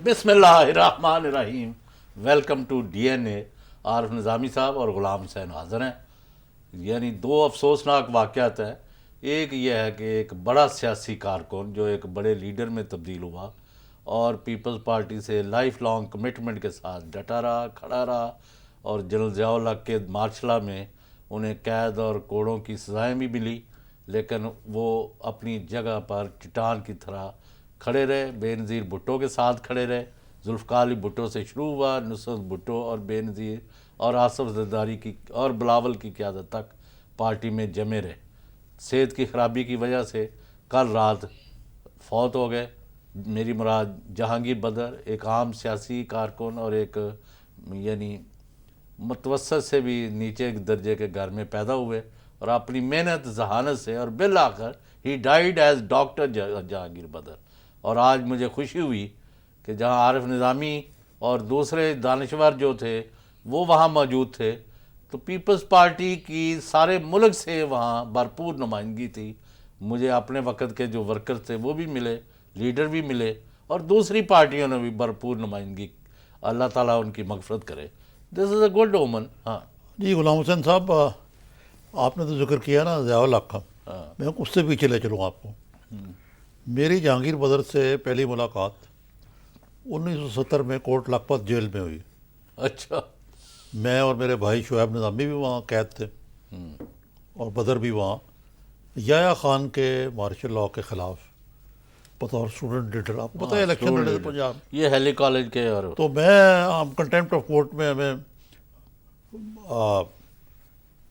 بسم اللہ الرحمن الرحیم. ویلکم ٹو ڈی این اے. عارف نظامی صاحب اور غلام حسین حاضر ہیں. یعنی دو افسوسناک واقعات ہیں. ایک یہ ہے کہ ایک بڑا سیاسی کارکن جو ایک بڑے لیڈر میں تبدیل ہوا اور پیپلز پارٹی سے لائف لانگ کمٹمنٹ کے ساتھ ڈٹا رہا, کھڑا رہا, اور جنرل ضیاء الحق کے مارشل میں انہیں قید اور کوڑوں کی سزائیں بھی ملی, لیکن وہ اپنی جگہ پر چٹان کی طرح کھڑے رہے. بے نظیر بھٹو کے ساتھ کھڑے رہے. ذوالفقار علی بھٹو سے شروع ہوا, نصرت بھٹو اور بے نظیر اور آصف زرداری کی اور بلاول کی قیادت تک پارٹی میں جمے رہے. صحت کی خرابی کی وجہ سے کل رات فوت ہو گئے. میری مراد جہانگیر بدر ایک عام سیاسی کارکن اور ایک یعنی متوسط سے بھی نیچے درجے کے گھر میں پیدا ہوئے اور اپنی محنت ذہانت سے, اور بالآخر ہی died as doctor Jahangir Badar. اور آج مجھے خوشی ہوئی کہ جہاں عارف نظامی اور دوسرے دانشور جو تھے وہ وہاں موجود تھے, تو پیپلز پارٹی کی سارے ملک سے وہاں بھرپور نمائندگی تھی. مجھے اپنے وقت کے جو ورکر تھے وہ بھی ملے, لیڈر بھی ملے, اور دوسری پارٹیوں نے بھی بھرپور نمائندگی. اللہ تعالیٰ ان کی مغفرت کرے. دس از اے گڈ اومن. ہاں جی غلام حسین صاحب, آپ نے تو ذکر کیا نا ضیاء الحق کا, میں اس سے پیچھے لے چلوں آپ کو. میری جہانگیر بدر سے پہلی ملاقات 1970 میں کوٹ لکھپت جیل میں ہوئی. اچھا. میں اور میرے بھائی شعیب نظامی بھی وہاں قید تھے اور بدر بھی وہاں یحییٰ خان کے مارشل لاء کے خلاف بطور اسٹوڈنٹ لیڈر. آپ کو پتہ ہے الیکشن لڑے تھے پنجاب, یہ ہیلی کالج کے. اور تو میں کنٹمپٹ آف کورٹ میں ہمیں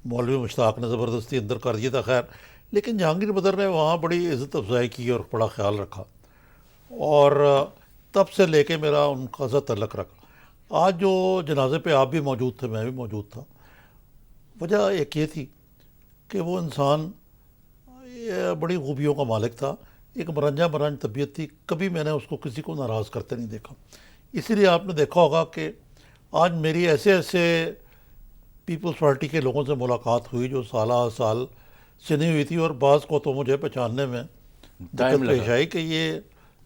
مولوی مشتاق نے زبردستی اندر کر دیا تھا. خیر, لیکن جہانگیر بدر نے وہاں بڑی عزت افزائی کی اور بڑا خیال رکھا, اور تب سے لے کے میرا ان کا ساتھ تعلق رکھا. آج جو جنازے پہ آپ بھی موجود تھے, میں بھی موجود تھا, وجہ ایک یہ تھی کہ وہ انسان بڑی خوبیوں کا مالک تھا. ایک مرنجہ طبیعت تھی, کبھی میں نے اس کو کسی کو ناراض کرتے نہیں دیکھا. اسی لیے آپ نے دیکھا ہوگا کہ آج میری ایسے پیپلز پارٹی کے لوگوں سے ملاقات ہوئی جو سالہ سال سے نہیں ہوئی تھی, اور بعض کو تو مجھے پہچاننے میں دقت پیش آئی کہ یہ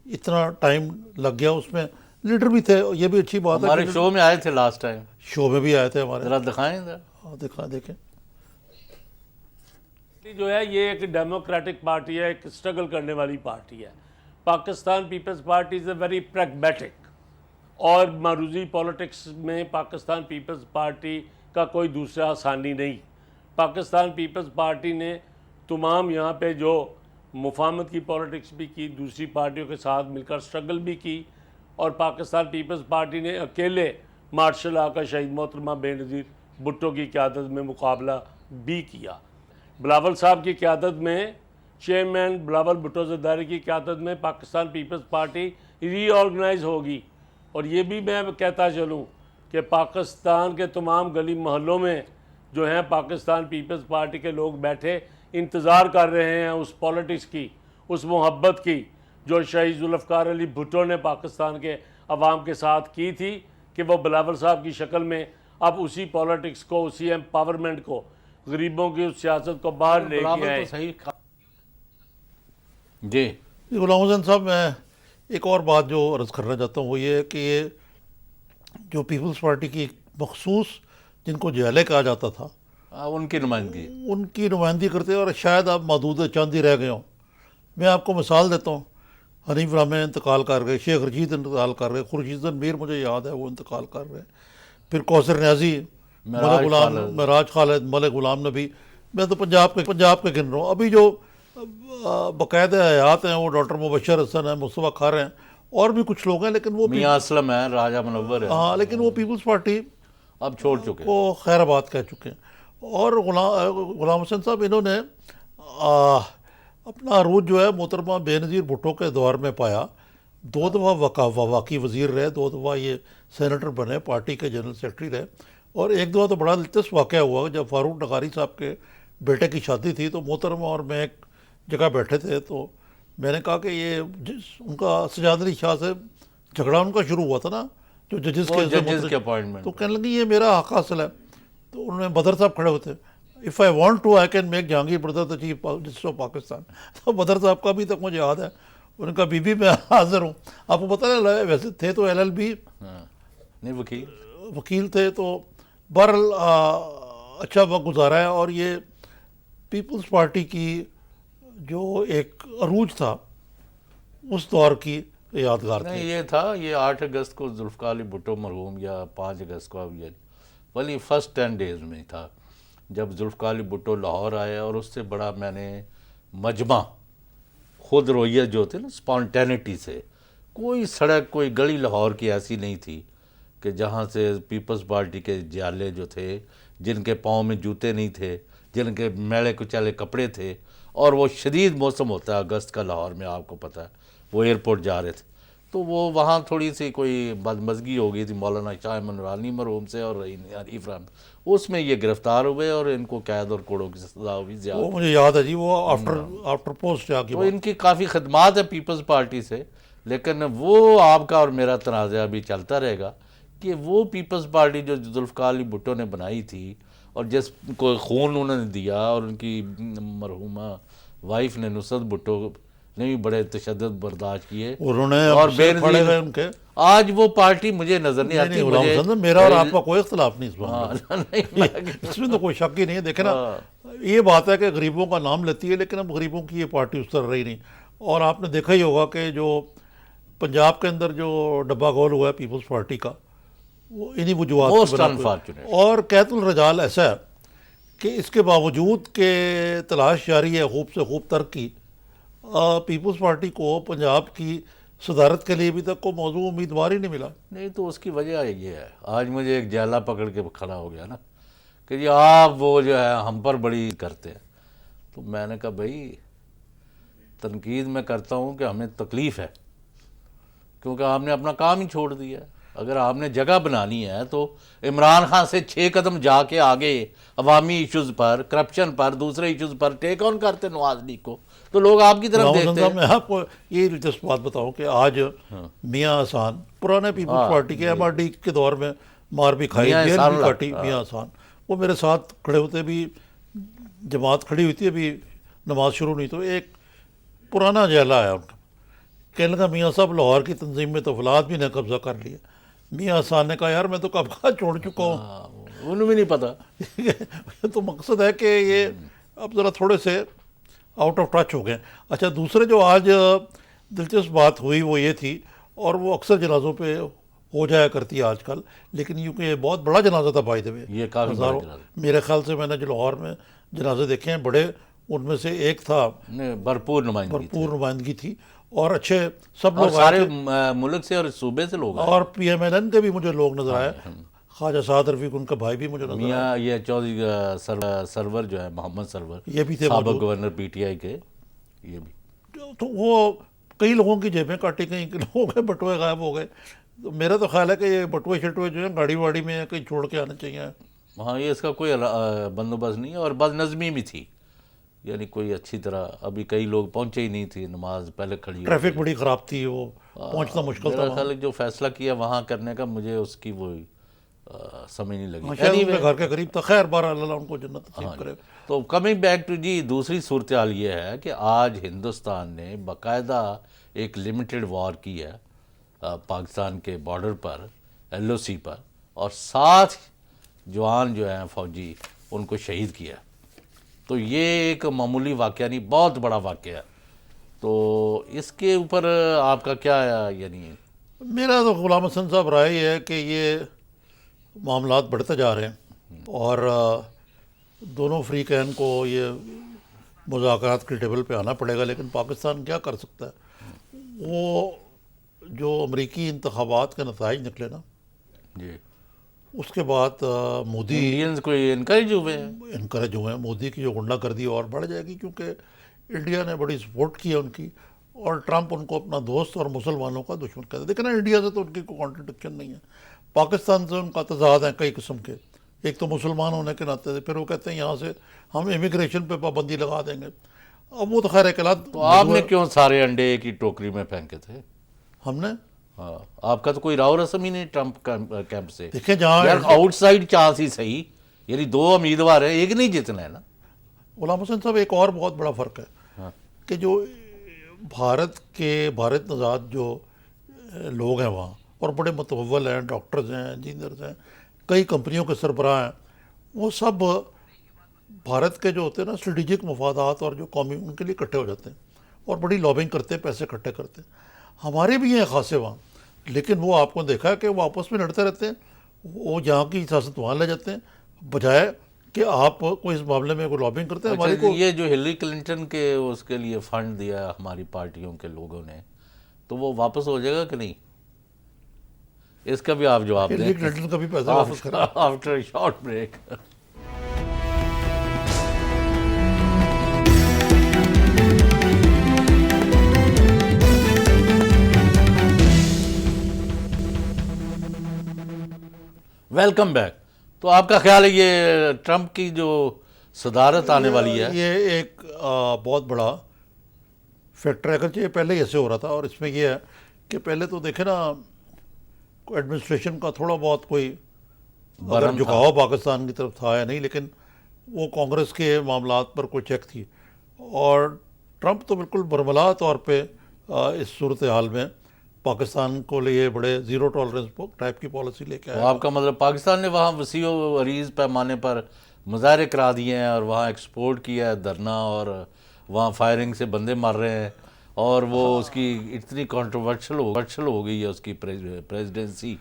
اتنا ٹائم لگ گیا. اس میں لیڈر بھی تھے, یہ بھی اچھی بات ہے. ہمارے شو میں آئے تھے لاسٹ ٹائم, شو میں بھی آئے تھے ہمارے. ذرا دکھائیں. ہاں دیکھیں. جو ہے یہ ایک ڈیموکریٹک پارٹی ہے, ایک اسٹرگل کرنے والی پارٹی ہے. Pakistan People's Party is a very pragmatic, اور معروضی پولیٹکس میں پاکستان پیپلز پارٹی کا کوئی دوسرا آسانی نہیں. پاکستان پیپلز پارٹی نے تمام یہاں پہ جو مفاہمت کی پولیٹکس بھی کی, دوسری پارٹیوں کے ساتھ مل کر اسٹرگل بھی کی, اور پاکستان پیپلز پارٹی نے اکیلے مارشل لاء کا شہید محترمہ بے نظیر بھٹو کی قیادت میں مقابلہ بھی کیا. بلاول صاحب کی قیادت میں, چیئرمین بلاول بھٹو زرداری کی قیادت میں پاکستان پیپلز پارٹی ری آرگنائز ہوگی. اور یہ بھی میں کہتا چلوں کہ پاکستان کے تمام گلی محلوں میں جو ہیں پاکستان پیپلز پارٹی کے لوگ بیٹھے انتظار کر رہے ہیں اس پولیٹکس کی, اس محبت کی جو شہید ذوالفقار علی بھٹو نے پاکستان کے عوام کے ساتھ کی تھی, کہ وہ بلاول صاحب کی شکل میں اب اسی پولیٹکس کو, اسی ایمپاورمنٹ کو, غریبوں کی اس سیاست کو باہر لے کے آئے. جی غلام حسین صاحب, میں ایک اور بات جو عرض کرنا چاہتا ہوں وہ یہ ہے کہ یہ جو پیپلز پارٹی کی مخصوص جن کو جیلے کہا جاتا تھا, ان کی نمائندگی کرتے, اور شاید آپ محدود چند ہی رہ گئے ہوں. میں آپ کو مثال دیتا ہوں. حنیف رحمٰ انتقال کر گئے, شیخ رشید انتقال کر گئے, خورشید میر مجھے یاد ہے وہ انتقال کر گئے, پھر کوثر نیازی, ملک غلام, معراج خالد, ملک غلام نبی. میں تو پنجاب کے گن رہا ہوں. ابھی جو باقاعدہ حیات ہیں وہ ڈاکٹر مبشر حسن ہیں, مصطفیٰ کھار ہیں, اور بھی کچھ لوگ ہیں, لیکن وہ میاں اسلم ہیں, راجہ منور ہے. ہاں, لیکن وہ پیپلز پارٹی اب چھوڑ چکے وہ خیر آباد کہہ چکے ہیں. اور غلام حسین صاحب انہوں نے اپنا عروج جو ہے محترمہ بے نظیر بھٹو کے دور میں پایا. 2 دفعہ وفاقی وزیر رہے, 2 دفعہ یہ سینیٹر بنے, پارٹی کے جنرل سیکرٹری رہے, اور ایک دفعہ تو بڑا دلچسپ واقعہ ہوا جب فاروق نگاری صاحب کے بیٹے کی شادی تھی, تو محترمہ اور میں ایک جگہ بیٹھے تھے, تو میں نے کہا کہ یہ ان کا سجاد علی شاہ سے جھگڑا ان کا شروع ہوا تھا نا, جو ججز کے اپوائنٹمنٹ, تو کہنے لگی یہ میرا حق حاصل ہے. تو انہوں نے بدر صاحب کھڑے ہوتے, if I want to I can make Jahangir Badr the chief justice of Pakistan. تو بدر صاحب کا بھی تک مجھے یاد ہے, انہوں نے کہا بی بی میں حاضر ہوں. آپ کو پتہ ہے ویسے تھے تو LLB ہاں نہیں وکیل وکیل تھے, تو بہرحال اچھا وقت گزارا ہے. اور یہ پیپلز پارٹی کی جو ایک عروج تھا اس دور کی یادگار نہیں تھی. یہ تھا, یہ 8 اگست کو ذوالفقار علی بھٹو مرحوم یا 5 اگست کو اب یہ ولی فرسٹ 10 ڈیز میں تھا جب ذوالفقار علی بھٹو لاہور آئے, اور اس سے بڑا میں نے مجمع خود رویت جو تھے نا اسپانٹینٹی سے, کوئی سڑک کوئی گلی لاہور کی ایسی نہیں تھی کہ جہاں سے پیپلز پارٹی کے جالے جو تھے, جن کے پاؤں میں جوتے نہیں تھے, جن کے میلے کچالے کپڑے تھے, اور وہ شدید موسم ہوتا ہے اگست کا لاہور میں, آپ کو پتہ ہے, وہ ایئرپورٹ جا رہے تھے, تو وہ وہاں تھوڑی سی کوئی بدمزگی ہو گئی تھی مولانا شاہ منورانی مرحوم سے اور حنیف رحمت, اس میں یہ گرفتار ہوئے اور ان کو قید اور کوڑوں کی سزا ہوئی زیادہ. وہ مجھے یاد ہے جی, وہ آفٹر پوسٹ آ تو کے ان کی کافی خدمات ہے پیپلز پارٹی سے, لیکن وہ آپ کا اور میرا تنازعہ بھی چلتا رہے گا کہ وہ پیپلز پارٹی جو ذوالفقار علی بھٹو نے بنائی تھی اور جس کو خون انہوں نے دیا, اور ان کی مرحومہ وائف نے نصرت بھٹو نے بھی بڑے تشدد برداشت کیے, انہوں نے اور پڑے ہوئے ان کے. آج وہ پارٹی مجھے نظر نہیں آتی. غلام مجھے حسن میرا اور آپ کا کوئی اختلاف نہیں اس بات میں, نہیں اس میں تو کوئی شک ہی نہیں ہے. دیکھیں نا, یہ بات ہے کہ غریبوں کا نام لیتی ہے, لیکن اب غریبوں کی یہ پارٹی اس طرح رہی نہیں. اور آپ نے دیکھا ہی ہوگا کہ جو پنجاب کے اندر جو ڈبہ گول ہوا ہے پیپلز پارٹی کا, وہ انہی وجوہات Most کی بنا پہ. unfortunate. اور قیت الرجال ایسا ہے کہ اس کے باوجود کہ تلاش جاری ہے خوب سے خوب تر کی, پیپلز پارٹی کو پنجاب کی صدارت کے لیے ابھی تک کو موضوع امیدوار ہی نہیں ملا. نہیں تو اس کی وجہ یہ ہے, آج مجھے ایک جیلہ پکڑ کے کھڑا ہو گیا نا کہ جی آپ وہ جو ہے ہم پر بڑی کرتے ہیں, تو میں نے کہا بھائی تنقید میں کرتا ہوں کہ ہمیں تکلیف ہے کیونکہ آپ نے اپنا کام ہی چھوڑ دیا ہے. اگر آپ نے جگہ بنانی ہے تو عمران خان سے 6 قدم جا کے آگے عوامی ایشوز پر, کرپشن پر, دوسرے ایشوز پر ٹیک آن کرتے نواز لیگ کو, تو لوگ آپ کی طرف غلام دیکھتے حسن ہیں. صاحب, میں آپ کو یہ دلچسپ بات بتاؤں کہ آج میاں احسان پرانے پیپلز پارٹی کے MRD کے دور میں مار بھی کھائی, میاں جیل احسان بھی کاٹی, میاں احسان وہ میرے ساتھ کھڑے ہوتے بھی, جماعت کھڑی ہوئی تھی ابھی نماز شروع نہیں, تو ایک پرانا جیلہ آیا ان کا, کہنے لگا میاں صاحب لاہور کی تنظیم میں تو فلاد بھی نے قبضہ کر لیا. میاں احسان نے کہا یار میں تو کب کا چھوڑ چکا ہوں. انہوں بھی نہیں پتا. تو مقصد ہے کہ یہ اب ذرا تھوڑے سے آؤٹ آف ٹچ ہو گئے. اچھا, دوسرے جو آج دلچسپ بات ہوئی وہ یہ تھی, اور وہ اکثر جنازوں پہ ہو جایا کرتی ہے آج کل, لیکن کیونکہ یہ بہت بڑا جنازہ تھا بائی دا وے, یہ کافی بڑا جنازہ. میرے خیال سے میں نے جو لاہور میں جنازے دیکھے ہیں بڑے, ان میں سے ایک تھا بھرپور نمائندگی تھی. بھرپور نمائندگی تھی, اور اچھے سب اور لوگ سارے ملک سے اور صوبے سے لوگ آئے. اور PMLN کے بھی مجھے لوگ نظر آئے, خواجہ سعد رفیق ان کا بھائی بھی مجھے نظر آیا, میاں یہ چودھری سرور جو ہے, محمد سرور, یہ بھی تھے سابق گورنر PTI کے, یہ بھی. تو وہ کئی لوگوں کی جیبیں کاٹی گئیں, کئی لوگوں کے بٹوے غائب ہو گئے. تو میرا تو خیال ہے کہ یہ بٹوے شٹوے جو ہیں گاڑی واڑی میں کہیں چھوڑ کے آنے چاہیے. ہاں یہ اس کا کوئی بندوبست نہیں ہے, اور بد نظمی بھی تھی, یعنی کوئی اچھی طرح ابھی کئی لوگ پہنچے ہی نہیں تھے, نماز پہلے کھڑی. ٹریفک بڑی خراب تھی, وہ پہنچنا مشکل تھا. میرا خیال ہے جو فیصلہ کیا وہاں کرنے کا, مجھے اس کی وہ سمجھ نہیں لگی. شاید ان کے گھر کے قریب تھا. خیر بہرحال اللہ ان کو جنت نصیب کرے. تو کمنگ بیک ٹو جی, دوسری صورتحال یہ ہے کہ آج ہندوستان نے باقاعدہ ایک لمیٹڈ وار کی ہے پاکستان کے بارڈر پر, LOC پر, اور 7 جوان جو ہیں فوجی ان کو شہید کیا. تو یہ ایک معمولی واقعہ نہیں, بہت بڑا واقعہ ہے. تو اس کے اوپر آپ کا کیا یعنی؟ میرا تو غلام حسن صاحب رائے یہ ہے کہ یہ معاملات بڑھتے جا رہے ہیں, اور دونوں فریقین کو یہ مذاکرات کی ٹیبل پہ آنا پڑے گا. لیکن پاکستان کیا کر سکتا ہے؟ وہ جو امریکی انتخابات کے نتائج نکلے نا, جی, اس کے بعد مودی انڈینز کو انکریج ہوئے ہیں, انکریج ہوئے ہیں. مودی کی جو غنڈہ گردی اور بڑھ جائے گی, کیونکہ انڈیا نے بڑی سپورٹ کی ہے ان کی, اور ٹرمپ ان کو اپنا دوست اور مسلمانوں کا دشمن کہتا ہے. لیکن انڈیا سے تو ان کی کوئی کانٹرڈکشن نہیں ہے, پاکستان سے ان کا تضاد ہیں کئی قسم کے. ایک تو مسلمان ہونے کے ناطے سے, پھر وہ کہتے ہیں یہاں سے ہم امیگریشن پہ پابندی لگا دیں گے. اب وہ تو خیر اکلات. تو آپ نے کیوں سارے انڈے ایک ہی ٹوکری میں پھینکے تھے؟ ہم نے, ہاں, آپ کا تو کوئی راو رسم ہی نہیں ٹرمپ کیمپ سے. دیکھیں جہاں یار آؤٹ سائڈ چانس ہی صحیح, یعنی 2 امیدوار ہیں, ایک نہیں جتنا ہے نا. غلام حسن صاحب ایک اور بہت بڑا فرق ہے کہ جو بھارت نژاد جو لوگ ہیں وہاں اور بڑے متول ہیں، ڈاکٹرز ہیں، انجینئرز ہیں، کئی کمپنیوں کے سربراہ ہیں، وہ سب بھارت کے جو ہوتے ہیں نا اسٹریٹجک مفادات اور جو قومی ان کے لیے اکٹھے ہو جاتے ہیں اور بڑی لابنگ کرتے ہیں، پیسے اکٹھے کرتے ہیں۔ ہمارے بھی ہیں خاصے وہاں، لیکن وہ آپ کو دیکھا ہے کہ وہ آپس میں لڑتے رہتے ہیں، وہ جہاں کی سیاست وہاں لے جاتے ہیں، بجائے کہ آپ کوئی اس معاملے میں کوئی لابنگ کرتے ہیں۔ ہماری اچھا، کو یہ جو ہلری کلنٹن کے اس کے لیے فنڈ دیا ہماری پارٹیوں کے لوگوں نے، تو وہ واپس ہو جائے گا کہ نہیں؟ اس کا بھی آپ جواب ہلری دیں کلنٹن کا بھی پیسہ واپس کرا۔ After short break. Welcome back. تو آپ کا خیال ہے یہ ٹرمپ کی جو صدارت آنے والی ہے، یہ ایک بہت بڑا فیکٹر ہے، اگرچہ یہ پہلے ہی ایسے ہو رہا تھا، اور اس میں یہ ہے کہ پہلے تو دیکھیں نا ایڈمنسٹریشن کا تھوڑا بہت کوئی اگر برہم تھا۔ جھکاؤ پاکستان کی طرف تھا یا نہیں، لیکن وہ کانگریس کے معاملات پر کوئی چیک تھی، اور ٹرمپ تو بالکل برملا طور پہ اس صورتحال میں پاکستان کو لیے بڑے زیرو ٹالرنس ٹائپ کی پالیسی لے کے تو آیا۔ آپ کا مطلب پاکستان نے وہاں وسیع و عریض پیمانے پر مظاہرے کرا دیے ہیں اور وہاں ایکسپورٹ کیا ہے دھرنا، اور وہاں فائرنگ سے بندے مر رہے ہیں، اور وہ اس کی اتنی کنٹروورشل ہو گئی ہے اس کی پریزیڈنسی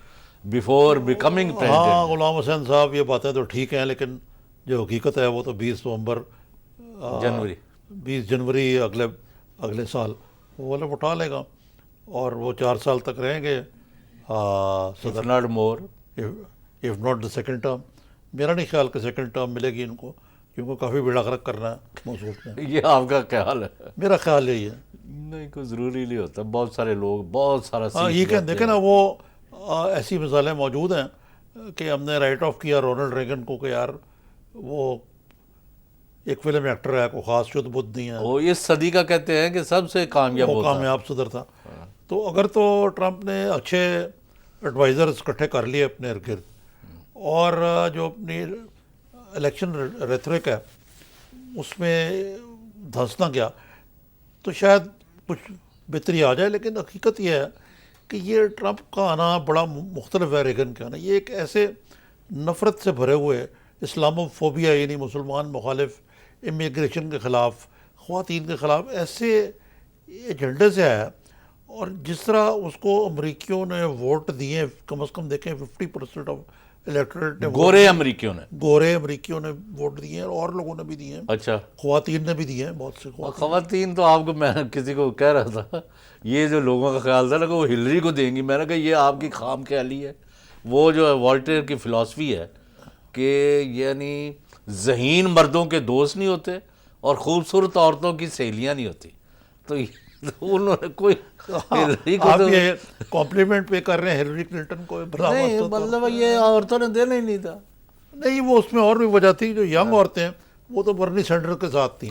بیفور بیکمنگ ہاں، پریزیڈنٹ۔ غلام حسین صاحب یہ باتیں تو ٹھیک ہیں، لیکن جو حقیقت ہے وہ تو 20 جنوری اگلے سال وہ والا اٹھا لے گا، اور وہ 4 سال تک رہیں گے صدر، not more. If not the second term. میرا نہیں خیال کہ سیکنڈ ٹرم ملے گی ان کو، کیونکہ کافی بیڑا غرق کرنا ہے موصول میں۔ یہ آپ کا خیال ہے؟ میرا خیال یہی ہے۔ نہیں، کوئی ضروری نہیں ہوتا، بہت سارے لوگ بہت سارا ہاں، یہ کہ دیکھیں نا، وہ ایسی مثالیں موجود ہیں کہ ہم نے رائٹ آف کیا رونلڈ ریگن کو کہ یار وہ ایک فلم ایکٹر ہے، کوئی خاص شدھ بدھ نہیں ہے، وہ اس صدی کا کہتے ہیں کہ سب سے کامیاب وہ ہوتا ہے۔ کامیاب صدر تھا۔ تو اگر تو ٹرمپ نے اچھے ایڈوائزرز اکٹھے کر لیے اپنے ارد گرد، اور جو اپنی الیکشن ریتھرک ہے اس میں دھنس نہ گیا، تو شاید کچھ بہتری آ جائے۔ لیکن حقیقت یہ ہے کہ یہ ٹرمپ کا آنا بڑا مختلف ہے ریگن کا آنا۔ یہ ایک ایسے نفرت سے بھرے ہوئے اسلامو فوبیا، یعنی مسلمان مخالف، امیگریشن کے خلاف، خواتین کے خلاف، ایسے ایجنڈے سے آیا، اور جس طرح اس کو امریکیوں نے ووٹ دیے، کم از کم دیکھیں 50% آف الیکٹریٹ نے گورے امریکیوں نے۔ گورے امریکیوں نے ووٹ دیے ہیں، اور لوگوں نے بھی دیے ہیں، اچھا، خواتین نے بھی دیے ہیں، بہت سے خواتین۔ خواتین تو آپ کو، میں کسی کو کہہ رہا تھا، یہ جو لوگوں کا خیال تھا نا کہ وہ ہلری کو دیں گی، میں نے کہا یہ آپ کی خام خیالی ہے۔ وہ جو ہے والٹیر کی فلاسفی ہے کہ یعنی ذہین مردوں کے دوست نہیں ہوتے اور خوبصورت عورتوں کی سہیلیاں نہیں ہوتی، تو انہوں نے کوئی ہلری کو آپ تو یہ کمپلیمنٹ پہ کر رہے ہیں ہلری کلنٹن کو؟ نہیں، مطلب یہ عورتوں نے دینا ہی نہیں تھا۔ نہیں، وہ اس میں اور بھی وجہ تھی، جو ینگ عورتیں ہیں وہ تو برنی سینڈر کے ساتھ تھیں،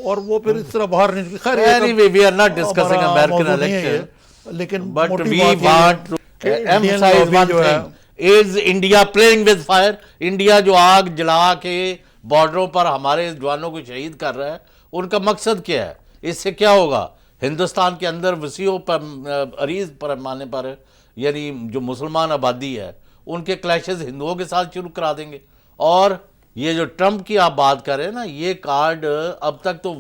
اور وہ پھر اس طرح باہر نہیں نکلی۔ خیر Anyway, we are not discussing ہمارا American موضوع نہیں ہے election, یہ، لیکن but موٹی we بات یہ ہے want to کہ انڈین emphasize لابی one جو ہے، thing. Is India playing with fire? India جو آگ جلا کے بارڈروں پر ہمارے جوانوں کو شہید کر رہا ہے، ان کا مقصد کیا ہے؟ اس سے کیا ہوگا؟ ہندوستان کے اندر وسیع و عریض پیمانے پر یعنی جو مسلمان آبادی ہے ان کے کلیشز ہندوؤں کے ساتھ شروع کرا دیں گے۔ اور یہ جو ٹرمپ کی آپ بات کر رہے ہیں نا، یہ کارڈ اب تک تو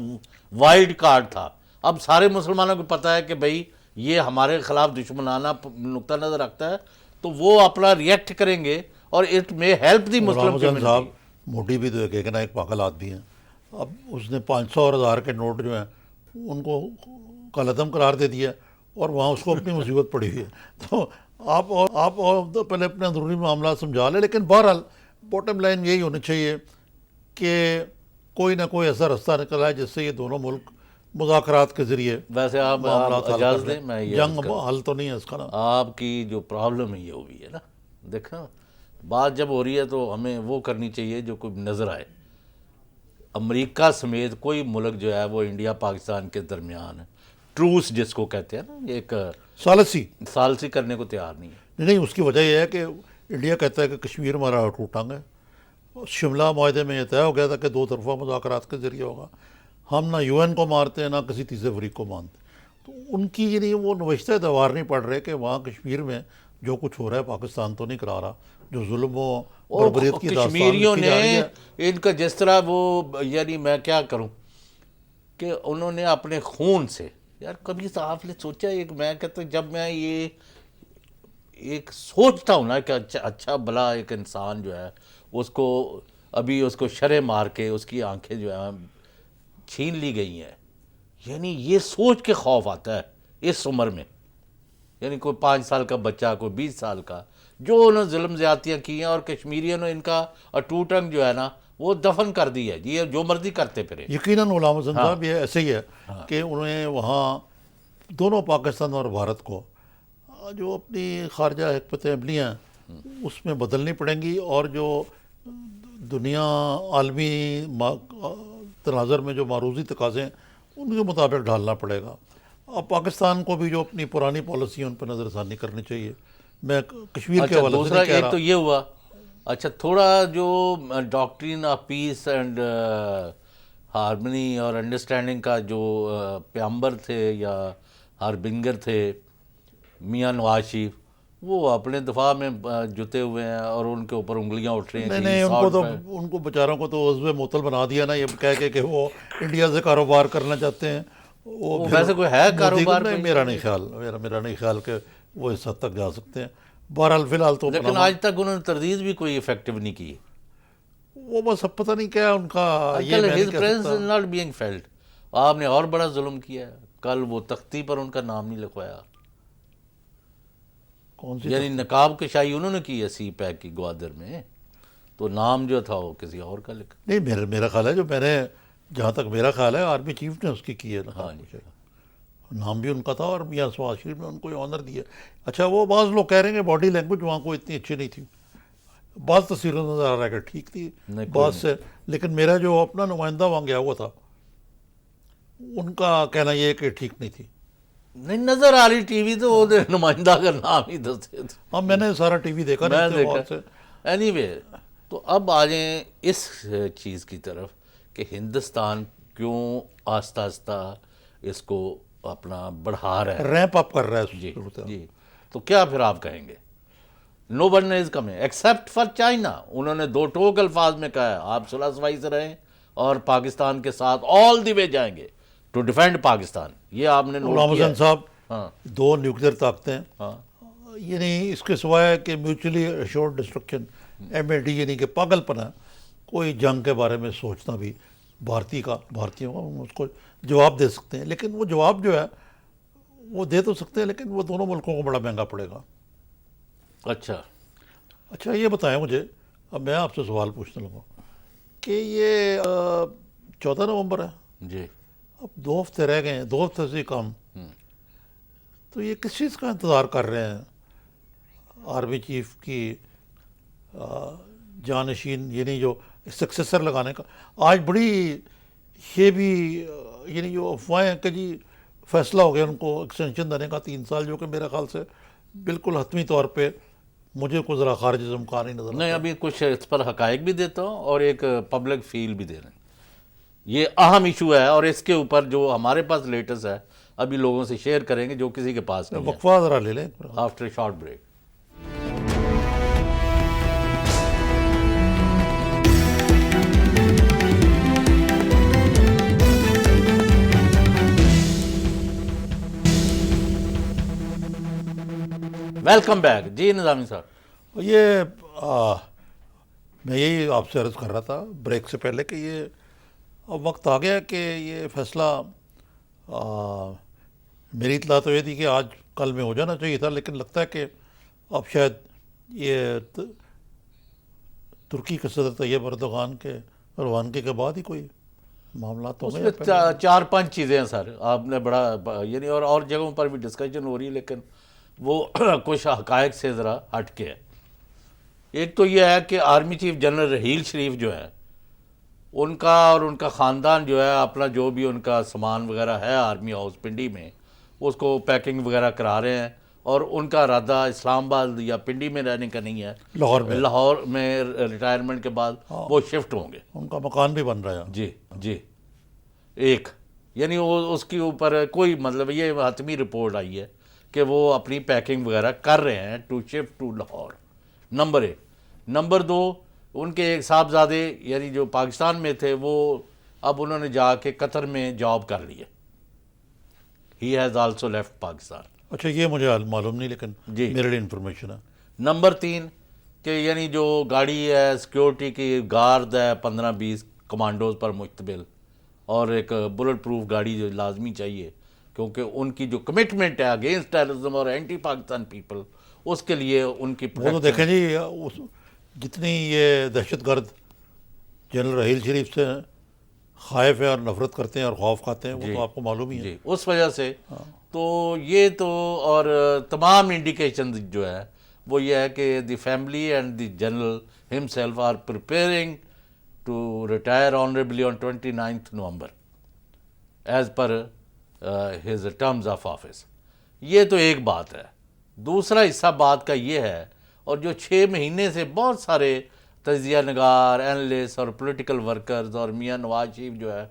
وائلڈ کارڈ تھا، اب سارے مسلمانوں کو پتہ ہے کہ بھئی یہ ہمارے خلاف دشمنانہ نقطہ نظر رکھتا ہے، تو وہ اپنا ریئیکٹ کریں گے، اور اٹ میں ہیلپ دی مسلم غلام حسین صاحب کمیونٹی۔ موٹی بھی تو ایک نا ایک پاگل آدمی ہیں۔ اب اس نے 500 اور 1000 کے نوٹ جو ہیں ان کو قلعدم قرار دے دیا، اور وہاں اس کو اپنی مصیبت پڑی ہوئی ہے۔ تو آپ تو پہلے اپنے اندرونی معاملات سمجھا لیں، لیکن بہرحال باٹم لائن یہی ہونی چاہیے کہ کوئی نہ کوئی ایسا رستہ نکل آئے جس سے یہ دونوں ملک مذاکرات کے ذریعے ویسے آپ معاملات حل اجازت کر دیں لیں۔ میں یہ جنگ حل تو نہیں ہے اس کا نا۔ آپ کی جو پرابلم ہے یہ ہوئی ہے نا، دیکھنا بات جب ہو رہی ہے تو ہمیں وہ کرنی چاہیے جو کوئی نظر آئے۔ امریکہ سمیت کوئی ملک جو ہے وہ انڈیا پاکستان کے درمیان ٹروس جس کو کہتے ہیں نا، ایک ثالثی ثالثی کرنے کو تیار نہیں ہے۔ نہیں، اس کی وجہ یہ ہے کہ انڈیا کہتا ہے کہ کشمیر ہمارا ٹوٹاں گا۔ شملہ معاہدے میں یہ طے ہو گیا تھا کہ 2 طرفہ مذاکرات کے ذریعے ہوگا۔ ہم نہ UN کو مارتے ہیں، نہ کسی تیسرے فریق کو مانتے، تو ان کی یعنی وہ نوشتہ دوار نہیں پڑھ رہے کہ وہاں کشمیر میں جو کچھ ہو رہا ہے پاکستان تو نہیں کرا رہا، جو ظلم و اور بربریت کی داستان کشمیریوں لکھی جا رہی نے ہے۔ ان کا جس طرح وہ یعنی میں کیا کروں کہ انہوں نے اپنے خون سے، یار کبھی تو آپ نے سوچا ایک، میں کہتا ہوں جب میں یہ ایک سوچتا ہوں نا کہ اچھا بھلا ایک انسان جو ہے اس کو ابھی اس کو شرے مار کے اس کی آنکھیں جو ہیں چھین لی گئی ہیں، یعنی یہ سوچ کے خوف آتا ہے اس عمر میں، یعنی کوئی 5 سال کا بچہ، کوئی 20 سال کا، جو انہوں نے ظلم زیادتیاں کی ہیں، اور کشمیریوں نے ان کا اٹوٹ انگ جو ہے نا وہ دفن کر دی ہے، یہ جو مرضی کرتے پھرے۔ یقیناً غلام حسن صاحب یہ ایسے ہی ہے کہ انہیں وہاں دونوں پاکستان اور بھارت کو جو اپنی خارجہ حکمت عملیاں ہیں اس میں بدلنی پڑیں گی، اور جو دنیا عالمی تناظر میں جو معروضی تقاضے ہیں ان کے مطابق ڈھالنا پڑے گا۔ اب پاکستان کو بھی جو اپنی پرانی پالیسی ہیں ان پہ نظر ثانی کرنی چاہیے۔ میں کشمیر کے اچھا حوالے سے دوسرا نہیں کہہ ایک رہا۔ تو یہ ہوا، اچھا تھوڑا جو doctrine of peace and harmony اور انڈرسٹینڈنگ کا جو پیغمبر تھے یا ہاربنگر تھے میاں نواز شریف، وہ اپنے دفاع میں جتے ہوئے ہیں اور ان کے اوپر انگلیاں اٹھ رہی ہیں کہ نہیں یہ ان کو سالٹ تو ہے۔ ان کو بیچاروں کو تو عضو معطل بنا دیا نا، یہ کہہ کے کہ وہ انڈیا سے کاروبار کرنا چاہتے ہیں۔ وہ پھر ویسے کوئی ہے مودی کو- کاروبار نہیں، کوئی؟ میرا نہیں خیال، میرا نہیں خیال کہ وہ اس حد تک جا سکتے ہیں۔ بہرحال فی الحال تو لیکن پناما- آج تک انہوں نے تردید بھی کوئی افیکٹو نہیں کی۔ وہ بس اب پتہ نہیں کیا ان کا، یہ انکل میں نہیں ہز کہہ پریزنس سکتا۔ Is not being field. آپ نے اور بڑا ظلم کیا ہے، کل وہ تختی پر ان کا نام نہیں لکھوایا، کون سی یعنی نقاب کشائی انہوں نے کی ہے سی پیک کی گوادر میں، تو نام جو تھا وہ کسی اور کا لکھا۔ نہیں، میرا خیال ہے جو میں نے، جہاں تک میرا خیال ہے آرمی چیف نے اس کی ہے نا، نام بھی ان کا تھا اور میاں نواز شریف نے ان کو آنر دیا۔ اچھا وہ بعض لوگ کہہ رہے ہیں کہ باڈی لینگویج وہاں کو اتنی اچھی نہیں تھی، بعض تصویروں نظر آ رہا ہے کہ ٹھیک تھی نہیں، کوئی بعض سے، لیکن میرا جو اپنا نمائندہ وہاں گیا ہوا تھا ان کا کہنا یہ ہے کہ ٹھیک نہیں تھی۔ نہیں نظر آ رہی ٹی وی تو وہ نمائندہ کا نام ہی دستے تھے، ہاں میں نے سارا ٹی وی دیکھا میں نہیں تھا وہاں سے۔ دیکھا۔ اینی وے، تو اب آ جائیں اس چیز کی طرف کہ ہندوستان کیوں آہستہ آہستہ اس کو اپنا بڑھا رہا ہے۔ ریمپ اپ کر رہا ہے جی صورتحال۔ جی، تو کیا پھر آپ کہیں گے؟ No one is coming except for China, انہوں نے 2 ٹوک الفاظ میں کہا ہے آپ صلح صفائی سے رہیں اور پاکستان کے ساتھ آل دی وے جائیں گے ٹو ڈیفینڈ پاکستان، یہ آپ نے غلام نوٹ کیا حسن ہے؟ صاحب، ہاں 2 نیوکلیئر طاقتیں، ہاں، یعنی اس کے سوائے کہ میوچلی ایشورڈ ڈسٹرکشن MAD، یعنی کہ پاگل پنا، کوئی جنگ کے بارے میں سوچنا بھی بھارتیوں کا ہم اس کو جواب دے سکتے ہیں، لیکن وہ جواب جو ہے وہ دے تو سکتے ہیں لیکن وہ دونوں ملکوں کو بڑا مہنگا پڑے گا۔ اچھا اچھا یہ بتائیں مجھے، اب میں آپ سے سوال پوچھنے لگا کہ یہ 14 نومبر ہے، جی، اب 2 ہفتے رہ گئے ہیں، 2 ہفتے سے کم، تو یہ کس چیز کا انتظار کر رہے ہیں آرمی چیف کی جانشین، یعنی جو سکسیسر لگانے کا؟ آج بڑی یہ بھی یعنی جو افواہیں کہ جی فیصلہ ہو گیا ان کو ایکسٹینشن دینے کا 3 سال، جو کہ میرے خیال سے بالکل حتمی طور پہ مجھے کو ذرا خارج سے امکان ہی نظر نہیں آتا ہے۔ ابھی کچھ اس پر حقائق بھی دیتا ہوں اور ایک پبلک فیل بھی دے رہے ہیں، یہ اہم ایشو ہے اور اس کے اوپر جو ہمارے پاس لیٹسٹ ہے ابھی لوگوں سے شیئر کریں گے جو کسی کے پاس نہیں ہے، وقفہ ذرا لے لیں۔ After short break. Welcome back جی نظامی صاحب۔ یہ میں یہی آپ سے عرض کر رہا تھا بریک سے پہلے کہ یہ اب وقت آ گیا کہ یہ فیصلہ، میری اطلاع تو یہ تھی کہ آج کل میں ہو جانا چاہیے تھا، لیکن لگتا ہے کہ اب شاید یہ ترکی کے صدر طیب اردوغان کے روانگی کے بعد ہی کوئی معاملات ہو اس گئے میں پہلے۔ 4-5 چیزیں ہیں سر، آپ نے بڑا یعنی اور جگہوں پر بھی ڈسکشن ہو رہی ہے لیکن وہ کچھ حقائق سے ذرا ہٹ کے ہے۔ ایک تو یہ ہے کہ آرمی چیف جنرل رحیل شریف جو ہے ان کا اور ان کا خاندان جو ہے اپنا جو بھی ان کا سامان وغیرہ ہے آرمی ہاؤس پنڈی میں اس کو پیکنگ وغیرہ کرا رہے ہیں، اور ان کا ارادہ اسلام آباد یا پنڈی میں رہنے کا نہیں ہے، لاہور میں ریٹائرمنٹ کے بعد وہ شفٹ ہوں گے۔ ان کا مکان بھی بن رہا ہے۔ جی جی، ایک یعنی وہ اس کے اوپر کوئی مطلب یہ حتمی رپورٹ آئی ہے کہ وہ اپنی پیکنگ وغیرہ کر رہے ہیں to shift to Lahore, number 1۔ Number 2، ان کے ایک صاحبزادے یعنی جو پاکستان میں تھے وہ اب انہوں نے جا کے قطر میں جاب کر لی ہے، he has also left Pakistan. اچھا یہ مجھے معلوم نہیں، لیکن جی میرے لیے انفارمیشن ہے۔ نمبر 3 کہ یعنی جو گاڑی ہے سیکیورٹی کی گارڈ ہے 15-20 کمانڈوز پر مشتمل، اور ایک بلٹ پروف گاڑی جو لازمی چاہیے کیونکہ ان کی جو کمٹمنٹ ہے اگینسٹ ٹیررزم اور اینٹی پاکستان پیپل، اس کے لیے ان کی وہ تو دیکھیں جی، جتنی یہ دہشت گرد جنرل رحیل شریف سے خائف ہے اور نفرت کرتے ہیں اور خوف کھاتے ہیں، وہ تو آپ کو معلوم ہی ہے۔ جی اس وجہ سے تو یہ تو، اور تمام انڈیکیشن جو ہے وہ یہ ہے کہ the family and the general himself are preparing to retire honourably on 29 November as per his terms of office. یہ تو ایک بات ہے۔ دوسرا حصہ بات کا یہ ہے، اور جو 6 مہینے سے بہت سارے تجزیہ نگار، اینالسٹ اور پولیٹیکل ورکرز اور میاں نواز شریف جو ہے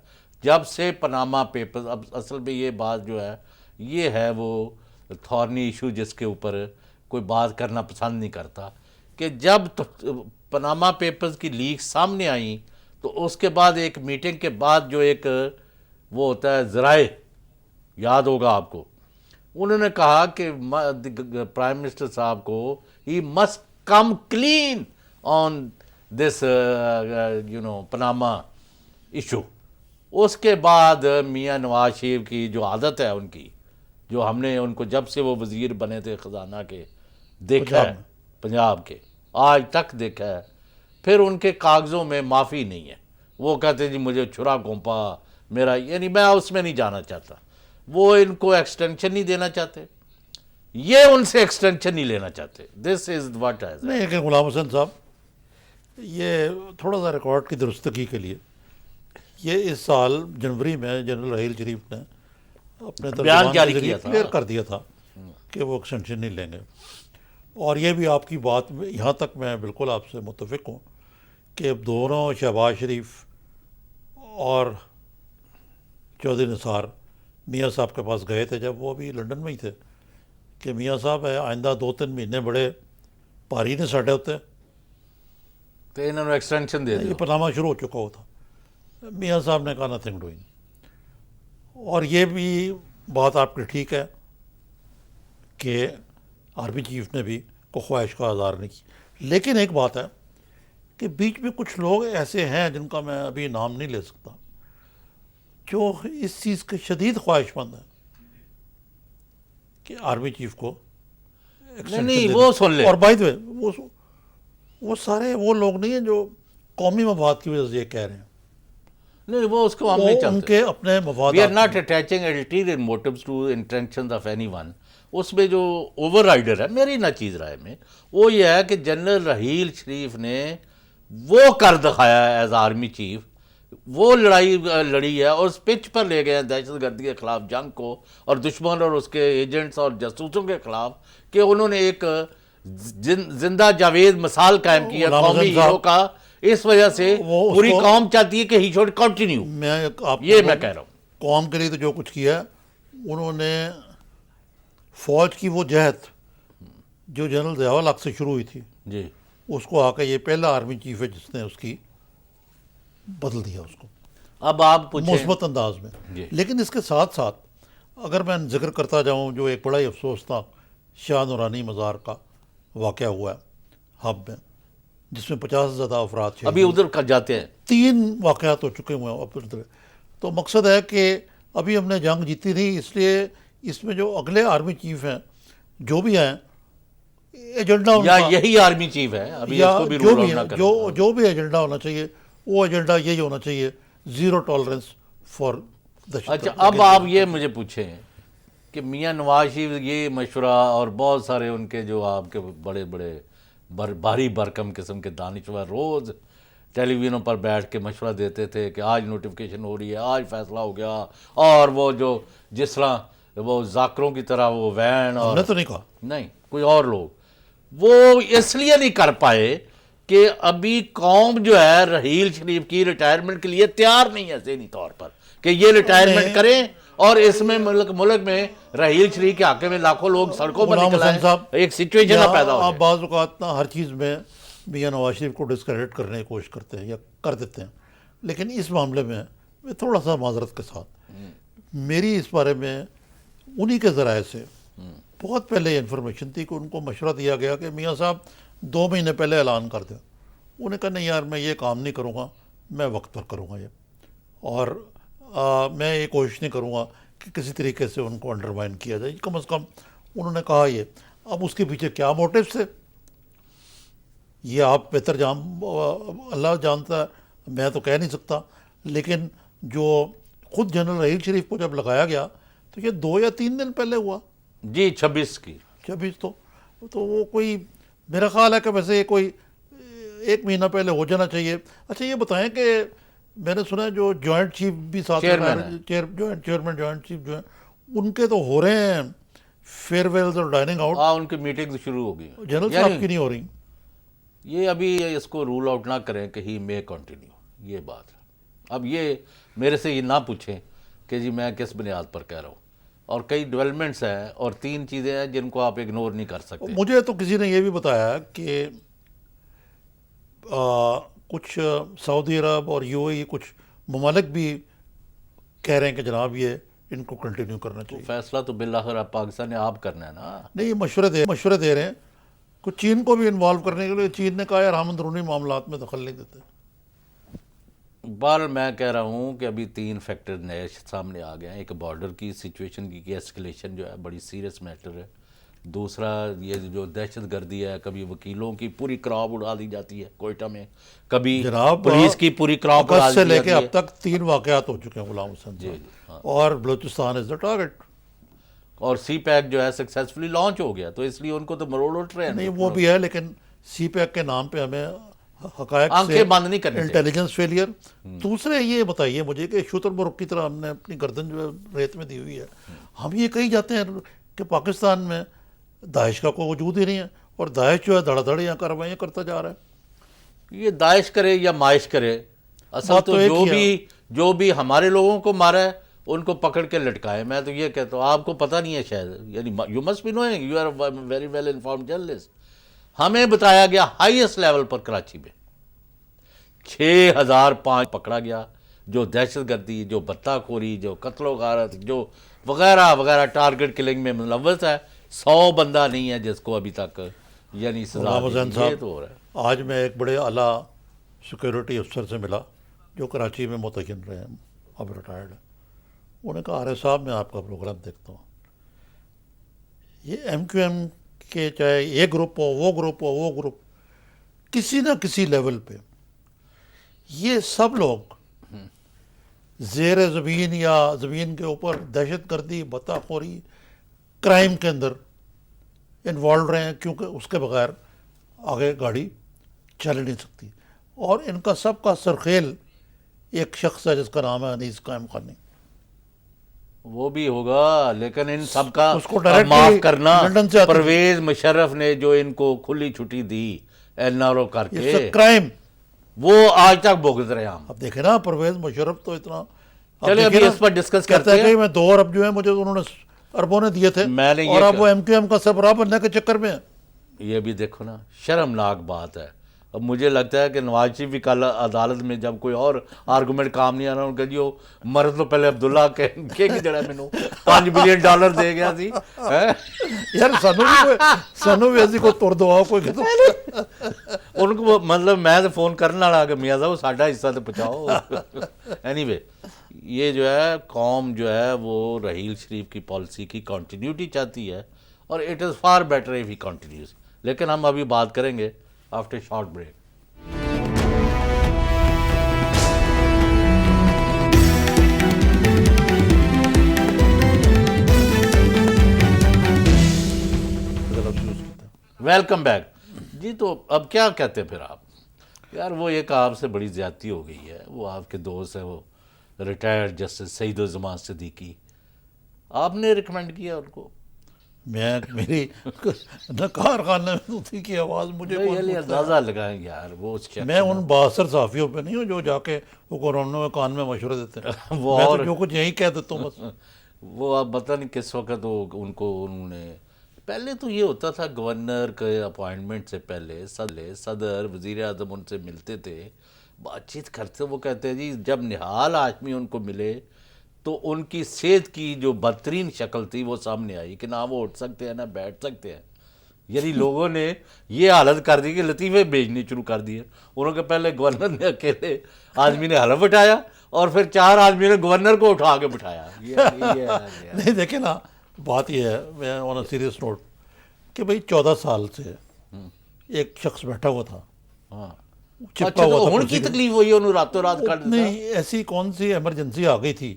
جب سے پاناما پیپرز، اب اصل میں یہ بات جو ہے یہ ہے وہ تھارنی ایشو جس کے اوپر کوئی بات کرنا پسند نہیں کرتا، کہ جب پاناما پیپرز کی لیک سامنے آئیں تو اس کے بعد ایک میٹنگ کے بعد جو ایک وہ ہوتا ہے ذرائع، یاد ہوگا آپ کو، انہوں نے کہا کہ پرائم منسٹر صاحب کو he must come clean on this Panama issue. اس کے بعد میاں نواز شریف کی جو عادت ہے ان کی، جو ہم نے ان کو جب سے وہ وزیر بنے تھے خزانہ کے دیکھا ہے، پنجاب کے آج تک دیکھا ہے، پھر ان کے کاغذوں میں معافی نہیں ہے۔ وہ کہتے جی مجھے چھرا گھونپا میرا، یعنی میں اس میں نہیں جانا چاہتا۔ وہ ان کو ایکسٹینشن نہیں دینا چاہتے، یہ ان سے ایکسٹینشن نہیں لینا چاہتے۔ دس از واٹ ہے۔ نہیں، لیکن غلام حسن صاحب، یہ تھوڑا سا ریکارڈ کی درستگی کے لیے، یہ اس سال جنوری میں جنرل رحیل شریف نے اپنے بیان جاری کیا تھا، کلیئر کر دیا تھا کہ وہ ایکسٹینشن نہیں لیں گے۔ اور یہ بھی آپ کی بات یہاں تک میں بالکل آپ سے متفق ہوں کہ اب دونوں شہباز شریف اور چودھری نثار میاں صاحب کے پاس گئے تھے جب وہ بھی لنڈن میں ہی تھے، کہ میاں صاحب آئندہ 2-3 مہینے بڑے بھاری نے ساڑھے ہوتے، تو انہوں نے ایکسٹینشن دے یہ دیا۔ پاناما شروع ہو چکا ہوا تھا۔ میاں صاحب نے کہا نتھنگ ڈوئنگ۔ اور یہ بھی بات آپ کی ٹھیک ہے کہ آرمی چیف نے بھی کوئی خواہش کا اظہار نہیں کی، لیکن ایک بات ہے کہ بیچ میں کچھ لوگ ایسے ہیں جن کا میں ابھی نام نہیں لے سکتا، جو اس چیز کے شدید خواہش مند ہیں کہ آرمی چیف کو extension نہیں دے وہ دیں۔ سن لیں۔ اور بائی دا وے وہ سارے وہ لوگ نہیں ہیں جو قومی مفاد کی وجہ سے یہ کہہ رہے ہیں، نہیں وہ اس کو ہم وہ نہیں ان چاہتے۔ کے اپنے وی آر مفادات not attaching ulterior motives to intentions of anyone. اس میں جو اوور رائڈر ہے میری ناچیز رائے میں وہ یہ ہے کہ جنرل رحیل شریف نے وہ کر دکھایا ہے ایز آرمی چیف، وہ لڑائی لڑی ہے اور اس پچ پر لے گئے ہیں دہشت گردی کے خلاف جنگ کو اور دشمن اور اس کے ایجنٹس اور جاسوسوں کے خلاف، کہ انہوں نے ایک زندہ جاوید مثال قائم کی ہے غلام قومی حسن صاحب، ہیرو کا۔ اس وجہ سے وہ اس پوری کو- قوم چاہتی ہے کہ ہی شوڈ کنٹینیو۔ میں آپ یہ میں کہہ رہا ہوں۔ قوم کے لیے تو جو کچھ کیا انہوں نے، فوج کی وہ جہد جو جنرل ضیاء الحق سے شروع ہوئی تھی، جی اس کو آ کے یہ پہلا آرمی چیف ہے جس نے اس کی بدل دیا اس کو اب آپ پوچھیں۔ مثبت انداز میں۔ جی۔ لیکن اس کے ساتھ ساتھ اگر میں ذکر کرتا جاؤں جو ایک بڑا ہی افسوسناک شاہ نورانی مزار کا واقعہ ہوا ہے ہب میں، جس میں 50 سے زیادہ افراد شہید ابھی ادھر کر جاتے ہیں۔ 3 واقعات ہو چکے ہوئے ہیں ادھر۔ تو مقصد ہے کہ ابھی ہم نے جنگ جیتی نہیں، اس لیے اس میں جو اگلے آرمی چیف ہیں جو بھی ہیں، ایجنڈا ان یا کا، یہی آرمی چیف ہے، ابھی یا اس کو بھی جو رول بھی آؤٹ نہ ہے، کریں۔ جو بھی ایجنڈا ہونا چاہیے وہ ایجنڈا یہی ہونا چاہیے، زیرو ٹالرنس فار دہشت اچھا گردی۔ اب آپ یہ مجھے پوچھیں کہ میاں نواز شریف یہ مشورہ اور بہت سارے ان کے جو آپ کے بڑے بڑے بھاری بھرکم قسم کے دانشور روز ٹیلی ویژنوں پر بیٹھ کے مشورہ دیتے تھے کہ آج نوٹیفیکیشن ہو رہی ہے، آج فیصلہ ہو گیا، اور وہ جو جس طرح وہ ذاکروں کی طرح وہ وین ہم اور نے تو نہیں کہا۔ نہیں کوئی اور لوگ وہ اس لیے نہیں کر پائے کہ ابھی قوم جو ہے رحیل شریف کی ریٹائرمنٹ کے لیے تیار نہیں ہے ذہنی طور پر، کہ یہ ریٹائرمنٹ کریں اور اس میں ملک میں رحیل شریف کے حق میں لاکھوں لوگ سڑکوں پر نکل آئیں, ایک سچویشن نہ پیدا ہو آپ جائے. بعض اوقات نا ہر چیز میں میاں نواز شریف کو ڈسکریڈٹ کرنے کی کوشش کرتے ہیں یا کر دیتے ہیں, لیکن اس معاملے میں تھوڑا سا معذرت کے ساتھ میری اس بارے میں انہی کے ذرائع سے بہت پہلے انفارمیشن تھی کہ ان کو مشورہ دیا گیا کہ میاں صاحب 2 مہینے پہلے اعلان کر دیں. انہوں نے کہا نہیں یار میں یہ کام نہیں کروں گا, میں وقت پر کروں گا یہ, اور میں یہ کوشش نہیں کروں گا کہ کسی طریقے سے ان کو انڈرمائن کیا جائے. کم از کم انہوں نے کہا یہ. اب اس کے پیچھے کیا موٹیوز تھے یہ آپ بہتر اللہ جانتا ہے, میں تو کہہ نہیں سکتا. لیکن جو خود جنرل رحیل شریف کو جب لگایا گیا تو یہ 2 یا 3 دن پہلے ہوا جی 26 کی 26 تو وہ کوئی میرا خیال ہے کہ ویسے یہ کوئی 1 مہینہ پہلے ہو جانا چاہیے. اچھا یہ بتائیں کہ میں نے سنا ہے جو جوائنٹ چیف بھی ساتھ چیئرمین جوائنٹ چیف جو ہیں ان کے تو ہو رہے ہیں فیئر ویلز اور ڈائننگ آؤٹ. ان کی میٹنگ شروع ہو گئی. جنرل صاحب کی نہیں ہو رہی. یہ ابھی اس کو رول آؤٹ نہ کریں کہ ہی میں کنٹینیو, یہ بات ہے. اب یہ میرے سے یہ نہ پوچھیں کہ جی میں کس بنیاد پر کہہ رہا ہوں, اور کئی ڈیولپمنٹس ہیں اور 3 چیزیں ہیں جن کو آپ اگنور نہیں کر سکتے. مجھے تو کسی نے یہ بھی بتایا کہ کچھ سعودی عرب اور UAE کچھ ممالک بھی کہہ رہے ہیں کہ جناب یہ ان کو کنٹینیو کرنا چاہیے. فیصلہ تو بالآخر اب پاکستان نے آپ کرنا ہے نا. نہیں یہ مشورے دے رہے ہیں کچھ چین کو بھی انوالو کرنے کے لیے. چین نے کہا یار ہم اندرونی معاملات میں دخل نہیں دیتے. بہرحال میں کہہ رہا ہوں کہ ابھی 3 فیکٹر نئے سامنے آ گئے ہیں. ایک بارڈر کی سچویشن کی ایسکلیشن جو ہے بڑی سیریس میٹر ہے. دوسرا یہ جو دہشت گردی ہے, کبھی وکیلوں کی پوری کراپ اڑا دی جاتی ہے کوئٹہ میں, کبھی جناب پولیس کی پوری کراپ اڑا دی سے لے جاتی کے اب ہے. تک 3 واقعات ہو چکے ہیں غلام حسین صاحب, اور بلوچستان از دا ٹارگٹ. اور سی پیک جو ہے سکسیسفلی لانچ ہو گیا, تو اس لیے ان کو تو مروڑ اٹھ رہے ہیں. نہیں وہ بھی ہے, لیکن سی پیک کے نام پہ ہمیں حقائق آنکھیں بند نہیں کرنی انٹیلیجنس فیلئر. دوسرے یہ بتائیے مجھے کہ شتر مرغ کی طرح ہم نے اپنی گردن جو ہے ریت میں دی ہوئی ہے. ہم یہ کہی جاتے ہیں کہ پاکستان میں داعش کا کوئی وجود ہی نہیں ہے, اور داعش جو ہے دھڑا دھڑ یہاں کارروائیاں کرتا جا رہا ہے. یہ داعش کرے یا مائش کرے, اصل تو جو بھی ہمارے لوگوں کو مارا ہے ان کو پکڑ کے لٹکائے. میں تو یہ کہتا ہوں, آپ کو پتہ نہیں ہے شاید, یعنی you must be knowing, you are very well informed journalist. ہمیں بتایا گیا ہائیسٹ لیول پر کراچی میں 6005 پکڑا گیا جو دہشت گردی, جو بتہ خوری, جو قتل و غارت, جو وغیرہ وغیرہ ٹارگٹ کلنگ میں ملوث ہے. 100 بندہ نہیں ہے جس کو ابھی تک یعنی سزا دی. تو ہو رہا ہے. آج میں ایک بڑے اعلیٰ سیکورٹی افسر سے ملا جو کراچی میں متعین رہے ہیں, اب ریٹائرڈ ہے. انہوں نے کہا آرے صاحب میں آپ کا پروگرام دیکھتا ہوں, یہ MQM کے چاہے یہ گروپ ہو وہ گروپ کسی نہ کسی لیول پہ یہ سب لوگ زیر زمین یا زمین کے اوپر دہشت گردی, بتہ خوری, کرائم کے اندر انوالو رہے ہیں, کیونکہ اس کے بغیر آگے گاڑی چل نہیں سکتی. اور ان کا سب کا سرخیل ایک شخص ہے جس کا نام ہے انیس قائم خانی. وہ بھی ہوگا, لیکن ان سب کا اس کو ڈائریکٹلی معاف کرنا. لندن سے آتی پرویز مشرف نے جو ان کو کھلی چھٹی دی NRO کر کے, کرائم وہ آج تک بھگت رہے ہیں. اب دیکھیں نا پرویز مشرف تو اتنا, چلے ابھی اس پر ڈسکس کہتا کرتے ہے کہ میں 2 ارب جو ہیں مجھے انہوں نے اربوں نے دیے تھے, میں نے اور اب وہ MQM کا سربراہ بننے کے چکر میں ہے. یہ بھی دیکھو نا, شرمناک بات ہے. اب مجھے لگتا ہے کہ نواز شریف بھی کل عدالت میں جب کوئی اور آرگومنٹ کام نہیں آنا, ان کا جو مرد تو پہلے عبداللہ کے جڑا مینوں $5 بلین دے گیا سی. یار سانو بھی ایسی کوئی تر دعا کوئی ان کو مطلب میں تو فون کرنے والا کہ میاں صاحب ساڈا حصہ تو پہنچاؤ. اینی وے یہ جو ہے قوم جو ہے وہ رحیل شریف کی پالیسی کی کنٹینیوٹی چاہتی ہے, اور it is for better if he continues. لیکن ہم ابھی بات کریں گے after short break. Welcome back جی. تو اب کیا کہتے ہیں پھر آپ, یار وہ ایک آپ سے بڑی زیادتی ہو گئی ہے. وہ آپ کے دوست ہیں, وہ ریٹائرڈ جسٹس سعید الزمان صدیقی, آپ نے ریکمینڈ کیا ان کو, میں میری نہ کارخانے میں تو تھی کہ آواز مجھے کون یہ پوچھتا ہے؟ اندازہ لگائیں یار وہ اس شخص میں ان 72 صحافیوں پہ نہیں ہوں جو جا کے وہ کورونا میں کان میں مشورے دیتے ہیں وہ میں اور تو جو کچھ یہی کہہ دیتا ہوں بس. وہ اب پتہ نہیں کس وقت وہ انہوں نے پہلے تو یہ ہوتا تھا گورنر کے اپوائنٹمنٹ سے پہلے صدر وزیر اعظم ان سے ملتے تھے بات چیت کرتے. وہ کہتے ہیں جی جب نہال ہاشمی ان کو ملے تو ان کی صحت کی جو بدترین شکل تھی وہ سامنے آئی کہ نہ وہ اٹھ سکتے ہیں نہ بیٹھ سکتے ہیں. یعنی لوگوں نے یہ حالت کر دی کہ لطیفے بھیجنے شروع کر دیے. انہوں کے پہلے گورنر نے اکیلے آدمی نے حلف اٹھایا اور پھر 4 آدمی نے گورنر کو اٹھا کے بٹھایا. نہیں دیکھیں نا بات یہ ہے میں آن اے سیریس نوٹ کہ بھئی 14 سال سے ایک شخص بیٹھا ہوا تھا ہاں چپکا اچھا ہوا تو تھا ان کرسی کی پہ. تکلیف ہوئی انہوں راتوں رات کر دیتا. نہیں ایسی کون سی ایمرجنسی آ گئی تھی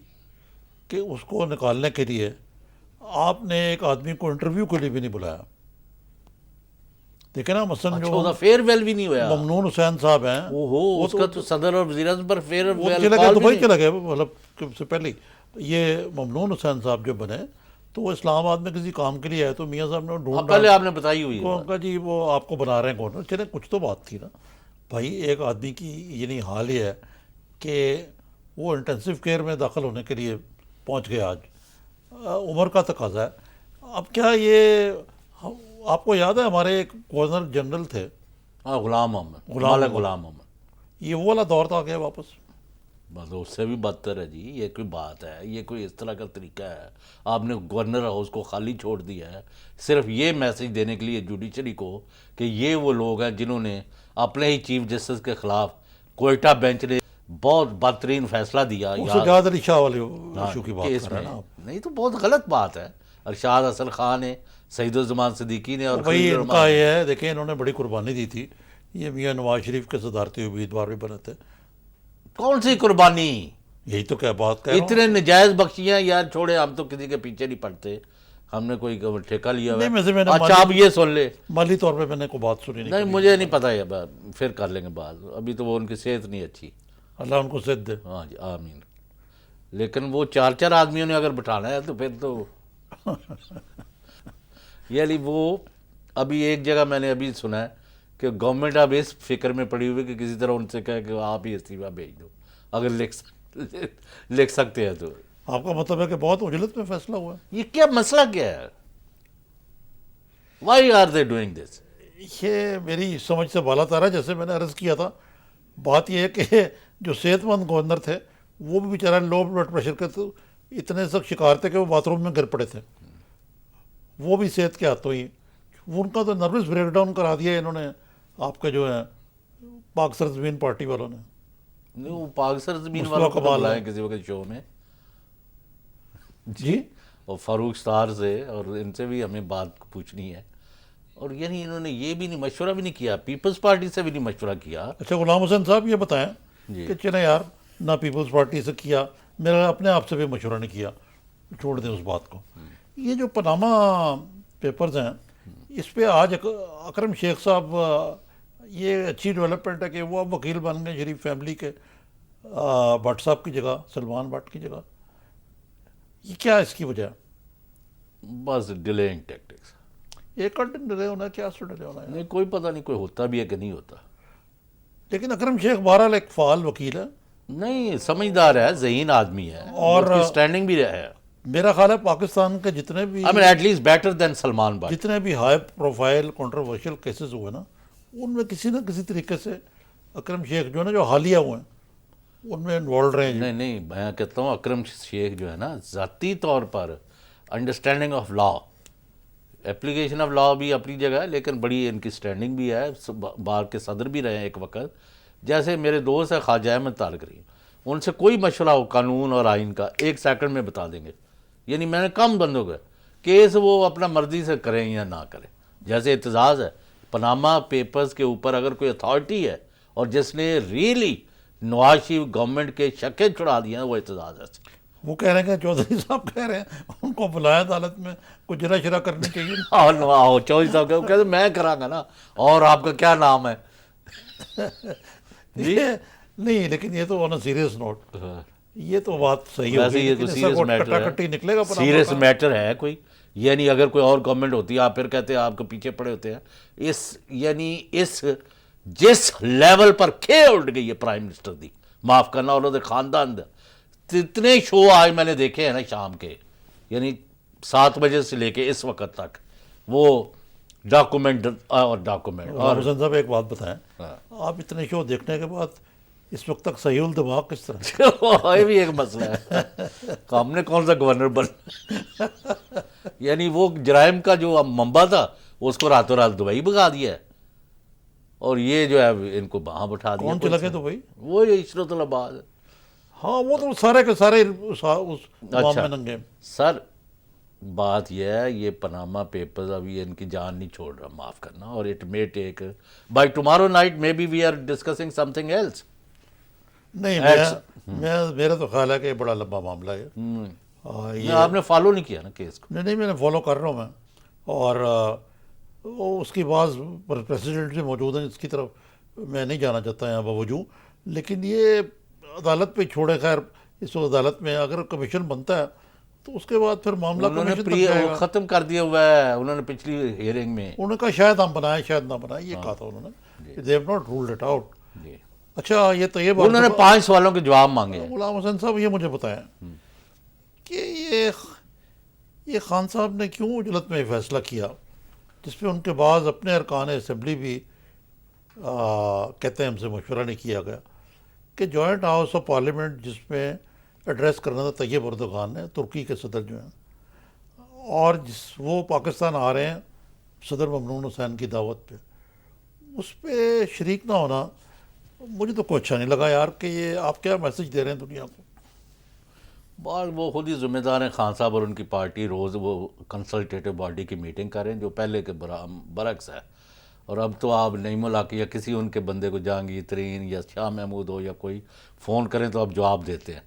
کہ اس کو نکالنے کے لیے آپ نے ایک آدمی کو انٹرویو کے لیے بھی نہیں بلایا. دیکھیں نا مثلاً اچھا جو وہ فیئر ویل بھی نہیں ہوا. ممنون حسین صاحب ہیں اوہو اس کا تو صدر اور وزیر اعظم پر فیئر وہ ویل چلے گئے کال بھی دبئی نہیں. چلے گئے مطلب کہ سے پہلے یہ ممنون حسین صاحب جو بنے تو وہ اسلام آباد میں کسی کام کے لیے آئے تو میاں صاحب نے ڈھونڈ پہلے آپ نے بتائی ہوئی ہے. کہا جی وہ آپ کو بنا رہے ہیں گورنر. چلے کچھ تو بات تھی نا بھائی. ایک آدمی کی یعنی حال یہ ہے کہ وہ انٹینسیو کیئر میں داخل ہونے کے لیے پہنچ گیا. آج عمر کا تقاضا ہے. اب کیا یہ آپ کو یاد ہے ہمارے ایک گورنر جنرل تھے ہاں غلام احمد غلام غلام احمد. یہ وہ والا دور تو آ گیا واپس. بس اس سے بھی بدتر ہے جی. یہ کوئی بات ہے یہ کوئی اس طرح کا طریقہ ہے. آپ نے گورنر ہاؤس کو خالی چھوڑ دیا ہے صرف یہ میسج دینے کے لیے جوڈیشری کو کہ یہ وہ لوگ ہیں جنہوں نے اپنے ہی چیف جسٹس کے خلاف کوئٹہ بینچ نے بہت بدترین فیصلہ دیا. وہ سجاد علی شاہ والے ایشو کی بات کیس کر رہے میں ہیں نا آپ. نہیں تو بہت غلط بات ہے. ارشاد حسن خان نے سعید الزمان صدیقی نے اور وہی خلیل ان الرحمان کا نے. یہ ہے دیکھیں انہوں نے بڑی قربانی دی تھی. یہ میاں نواز شریف کے صدارتی امیدوار بھی بنے تھے. کون سی قربانی. یہی تو کیا بات کہہ رہا ہوں. اتنے نجائز بخشیاں یار چھوڑے. ہم تو کسی کے پیچھے نہیں پڑتے. ہم نے کوئی ٹھیکہ لیا ہوا نہیں، میں ہے. نے اچھا آپ یہ سن لے. مالی طور پہ میں نے کوئی بات سنی نہیں. نہیں مجھے نہیں پتہ ہے پھر کر لیں گے بات. ابھی تو وہ ان کی صحت نہیں اچھی. اللہ ان کو صحت دے. ہاں جی آمین. لیکن وہ 4 آدمیوں نے اگر بٹھانا ہے تو پھر تو یعنی وہ ابھی ایک جگہ میں نے ابھی سنا ہے کہ گورنمنٹ اب اس فکر میں پڑی ہوئی کہ کسی طرح ان سے کہے کہ آپ ہی استعفیٰ بھیج دو اگر لکھ سکتے ہیں تو. آپ کا مطلب ہے کہ بہت عجلت میں فیصلہ ہوا ہے. یہ کیا مسئلہ کیا ہے. Why are they doing this. یہ میری سمجھ سے بالا تر ہے. جیسے میں نے عرض کیا تھا بات یہ ہے کہ جو صحت مند گورنر تھے وہ بھی بیچارہ لو بلڈ پریشر کے تو اتنے سخت شکار تھے کہ وہ باتھ روم میں گر پڑے تھے. وہ بھی صحت کے ہاتھوں ہی. وہ ان کا تو نروس بریک ڈاؤن کرا دیا انہوں نے آپ کے جو ہیں پاک سرزمین پارٹی والوں نے. وہ پاک سرزمین مصطفیٰ والوں کو کمال بلائیں کسی وقت شو میں جی اور فاروق ستار سے اور ان سے بھی ہمیں بات پوچھنی ہے. اور یعنی انہوں نے یہ بھی نہیں مشورہ بھی نہیں کیا. پیپلز پارٹی سے بھی نہیں مشورہ کیا. اچھا غلام حسین صاحب یہ بتائیں جی. کہ چلیں یار نہ پیپلز پارٹی سے کیا میرا اپنے آپ سے بھی مشورہ نہیں کیا. چھوڑ دیں اس بات کو. یہ جو پاناما پیپرز ہیں اس پہ آج اکرم شیخ صاحب یہ اچھی ڈیولپمنٹ ہے کہ وہ اب وکیل بن گئے شریف فیملی کے بٹ صاحب کی جگہ سلمان بٹ کی جگہ. یہ کیا اس کی وجہ. بس ڈیلینگ ٹیکٹکس. ایک کنٹن ڈلے ہونا ہے کیا سو ڈلے ہونا ہے. نہیں کوئی پتہ نہیں کوئی ہوتا بھی ہے کہ نہیں ہوتا. لیکن اکرم شیخ بہرحال ایک فعال وکیل ہے. نہیں سمجھدار ہے ذہین آدمی ہے اور اس کی اسٹینڈنگ بھی ہے. میرا خیال ہے پاکستان کے جتنے بھی I mean at least better than Salman Butt. جتنے بھی ہائی پروفائل کنٹروورشل کیسز ہوئے نا ان میں کسی نہ کسی طریقے سے اکرم شیخ جو ہے نا جو حالیہ ہوئے ہیں ان میں انوالوڈ رہے ہیں. نہیں نہیں میں کہتا ہوں اکرم شیخ جو ہے نا ذاتی طور پر understanding of law application of law بھی اپنی جگہ ہے لیکن بڑی ان کی اسٹینڈنگ بھی ہے. بار کے صدر بھی رہے ہیں ایک وقت. جیسے میرے دوست ہیں خواجہ احمد طارق رحیم ان سے کوئی مشورہ ہو قانون اور آئین کا 1 سیکنڈ میں بتا دیں گے. یعنی میں نے کم بندوں کا کیس وہ اپنا مرضی سے کریں یا نہ کریں. جیسے اعتزاز ہے پاناما پیپرز کے اوپر اگر کوئی اتھارٹی ہے اور جس نے ریئلی نواز شریف گورنمنٹ کے شکیں چھڑا دیے ہیں وہ اعتزاز ہے. وہ کہہ رہے ہیں کہ چودھری صاحب کہہ رہے ہیں ان کو بلایا عدالت میں کچھ جرا شرا کرنی چاہیے. اور چودھری صاحب کہتے میں کراں گا نا اور آپ کا کیا نام ہے. جی نہیں لیکن یہ تو آن اے سیریس نوٹ یہ تو بات صحیح ویسے ہوگی یہ تو سیریس میٹر کٹا کٹی نکلے گا ہے. سیریس میٹر ہے کوئی یعنی اگر کوئی اور گورنمنٹ ہوتی ہے آپ پھر کہتے ہیں آپ کو پیچھے پڑے ہوتے ہیں. اس جس لیول پر کھیل اٹھ گئی ہے پرائم منسٹر دی, معاف کرنا, انہوں نے خاندان اتنے شو آج میں نے دیکھے ہیں نا شام کے, یعنی 7 بجے سے لے کے اس وقت تک وہ ڈاکومنٹ اور غلام حسین صاحب ایک بات بتائیں, آپ اتنے شو دیکھنے کے بعد اس وقت تک صحیح الدماغ کس طرح؟ یہ بھی ایک مسئلہ ہے, ہم نے کون سا گورنر بن یعنی وہ جرائم کا جو منبع تھا اس کو راتوں رات دبئی بھگا دیا ہے, اور یہ جو ہے ان کو وہاں بٹھا دیا. کون چلا گئے تو بھائی؟ وہ یہ عشرت العباد. ہاں وہ تو سارے کے سارے اس معاملے میں ننگے. سر بات یہ ہے, یہ پاناما پیپرز ابھی ان کی جان نہیں چھوڑ رہا, معاف کرنا, اور it may take by tomorrow night maybe we are discussing something else. نہیں میرا تو خیال ہے کہ یہ بڑا لمبا معاملہ ہے. آپ نے فالو نہیں کیا نا کیس کو؟ نہیں میں نے فالو کر رہا ہوں میں, اور اس کی بعض پریسیڈنٹ بھی موجود ہیں, اس کی طرف میں نہیں جانا چاہتا یہاں باوجود, لیکن یہ عدالت پہ چھوڑے. خیر اس وقت عدالت میں اگر کمیشن بنتا ہے تو اس کے بعد پھر معاملہ کمیشن تک جائے گا. ختم کر دیا ہوا ہے انہوں نے پچھلی ہیئرنگ میں. انہوں نے کہا شاید ہم بنائیں شاید نہ بنائیں, یہ کہا تھا انہوں نے. they have not ruled it out. اچھا یہ تو یہ بات, انہوں نے 5 سوالوں کے جواب مانگے ہیں. غلام حسین صاحب یہ مجھے بتائیں کہ یہ خان صاحب نے کیوں اجلت میں فیصلہ کیا جس پہ ان کے بعض اپنے ارکان اسمبلی بھی کہتے ہیں ہم سے مشورہ نہیں کیا گیا, کہ جوائنٹ ہاؤس آف پارلیمنٹ جس میں ایڈریس کرنا تھا طیب اردوغان نے, ترکی کے صدر جو ہیں, اور وہ پاکستان آ رہے ہیں صدر ممنون حسین کی دعوت پہ, اس پہ شریک نہ ہونا مجھے تو کوئی اچھا نہیں لگا یار, کہ یہ آپ کیا میسج دے رہے ہیں دنیا کو. بعض وہ خود ہی ذمہ دار ہیں, خان صاحب اور ان کی پارٹی روز وہ کنسلٹیٹو باڈی کی میٹنگ کریں جو پہلے کے برعکس ہے. اور اب تو آپ نعیم الحق یا کسی ان کے بندے کو جہانگیر ترین یا شاہ محمود ہو یا کوئی فون کریں تو اب جواب دیتے ہیں.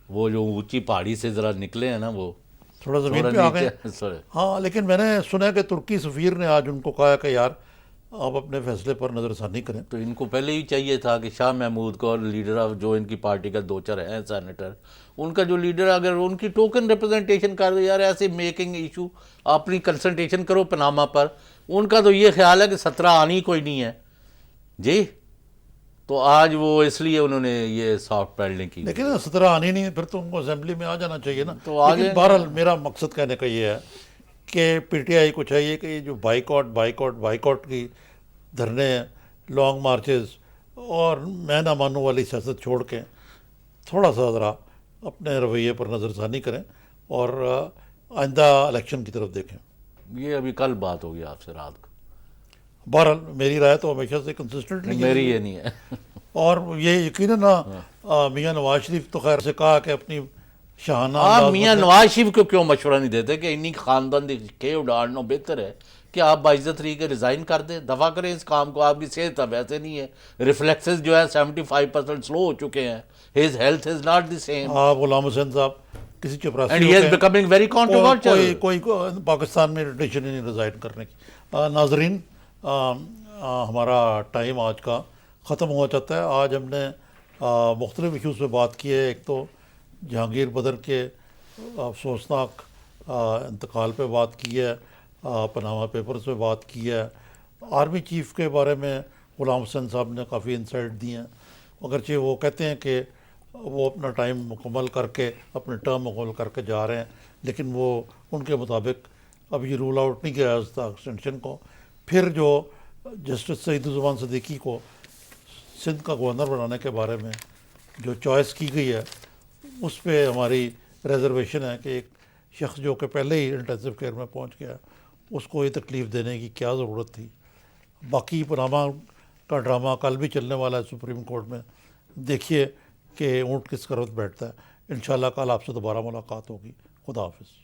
وہ جو اونچی پہاڑی سے ذرا نکلے ہیں نا وہ تھوڑا زمین پہ آ گئے. ہاں لیکن میں نے سنا کہ ترکی سفیر نے آج ان کو کہا کہ یار آپ اپنے فیصلے پر نظر ثانی کریں. تو ان کو پہلے ہی چاہیے تھا کہ شاہ محمود کو, اور لیڈر آف جو ان کی پارٹی کا 2-4 ہیں سینیٹر, ان کا جو لیڈر اگر ان کی ٹوکن ریپرزنٹیشن کر دے یار, ایسے میکنگ ایشو اپنی کنسنٹریشن کرو پاناما پر. ان کا تو یہ خیال ہے کہ 17 آنی کوئی نہیں ہے جی, تو آج وہ اس لیے انہوں نے یہ سافٹ پیڈلنگ کی. لیکن 17 آنی نہیں, پھر تو ان کو اسمبلی میں آ جانا چاہیے نا. تو آج بہرحال میرا مقصد کہنے کا یہ ہے کہ پی ٹی آئی کو چاہیے کہ یہ جو بائیکاٹ کی دھرنے, لانگ مارچز اور میں نہ مانوں والی سیاست چھوڑ کے تھوڑا سا ذرا اپنے رویے پر نظر ثانی کریں اور آئندہ الیکشن کی طرف دیکھیں. یہ ابھی کل بات ہوگی آپ سے رات کو. بہرحال میری رائے تو ہمیشہ سے کنسسٹنٹلی میری یہ نہیں ہے. اور یہ یقیناً میاں نواز شریف تو خیر سے کہا کہ اپنی شاہانہ آپ میاں نواز شریف کو کیوں مشورہ نہیں دیتے کہ انہی خاندان کے اڑاڑنا بہتر ہے کہ آپ باعزت طریقے ریزائن کر دیں, دفاع کریں اس کام کو. آپ کی صحت اب ایسے نہیں ہے, ریفلیکسز جو ہے 75% سلو ہو چکے ہیں. His health is not the same. آپ غلام حسین صاحب کسی چپراسی and he is becoming very controversial. کوئی پاکستان میں ریلیشن ہی نہیں ریزائن کرنے کی. ناظرین ہمارا ٹائم آج کا ختم ہوا چاہتا ہے. آج ہم نے مختلف ایشوز پہ بات کی ہے. ایک تو جہانگیر بدر کے افسوسناک انتقال پہ بات کی ہے, پاناما پیپرز پہ بات کی ہے, آرمی چیف کے بارے میں غلام حسین صاحب نے کافی انسائٹ دی ہیں. اگرچہ وہ کہتے ہیں کہ وہ اپنا ٹائم مکمل کر کے اپنے ٹرم مکمل کر کے جا رہے ہیں, لیکن وہ ان کے مطابق اب یہ رول آؤٹ نہیں کیا اس ایکسٹینشن کو. پھر جو جسٹس سعید الزمان صدیقی کو سندھ کا گورنر بنانے کے بارے میں جو چوائس کی گئی ہے اس پہ ہماری ریزرویشن ہے کہ ایک شخص جو کہ پہلے ہی انٹینسو کیئر میں پہنچ گیا اس کو یہ تکلیف دینے کی کیا ضرورت تھی. باقی پاناما کا ڈرامہ کل بھی چلنے والا ہے سپریم کورٹ میں, دیکھیے کہ اونٹ کس کروت بیٹھتا ہے. انشاءاللہ کل آپ سے دوبارہ ملاقات ہوگی. خدا حافظ.